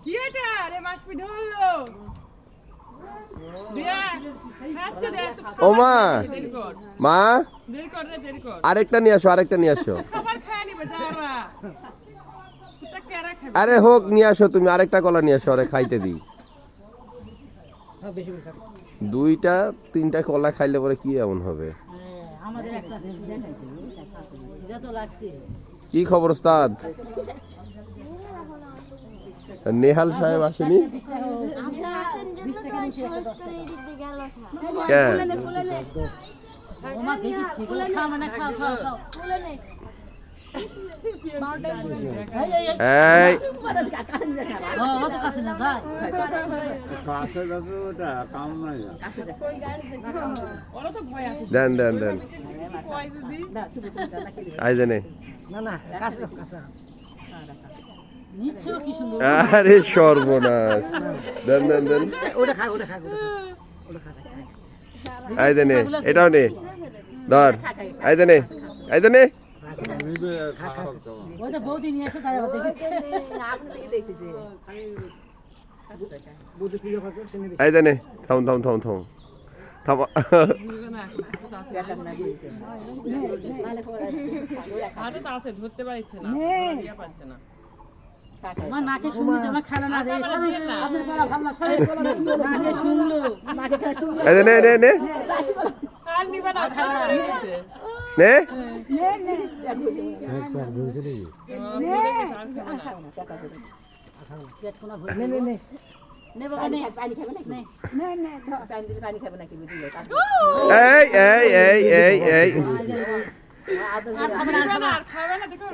কি এটা রে মাসপি ধরলো ও মা মা দেরি কর রে দেরি কর আরেকটা নিয়ে আসো খাবার খায় নিবে দাঁড়া তুই কেরা খাবে আরে হোক নিয়ে আসো তুমি আরেকটা কলা নিয়ে আসো আরে খাইতে দিই দুইটা তিনটা কলা খাইলে পরে কি এমন হবে আমাদের একটা এটা তো লাগছে কি খবর ওস্তাদ নেহাল সাহেব আসেনি কে ওমা দেখি খাও মানে খাও খাও খাও এই ও তো কাছে না যায় কাছে যাচ্ছে ওটা কাম নাই ওরা তো ভয় আছে দেন ভয় যদি আই জানে নিচ্ছেও কি সুন্দর আরে সর্বনাশ দেন আই জানে এটাও নে ধর আই জানে নিবে খারাপ তো ওই তো বৌদি নিয়ে এসে তাই আবার দেখেছে আই জানে থাম হাতে তো আছে ধরতে পারছে না ইয়া পারছে না আমার নাকে শুনছে আমার খেলা না দেয় আপনার গলা ভালো না সবাই নাকে শুনলো নাকে খেলা শুনলো আই জানে নে আর নিবা না খাওয়া করে দিতে নে পেট কোনা ভরে নে বাবা নে পানি খাবে না নে পানি খাবে না কি বুঝিয়ে এই আর খাবে না খাবে না দেখো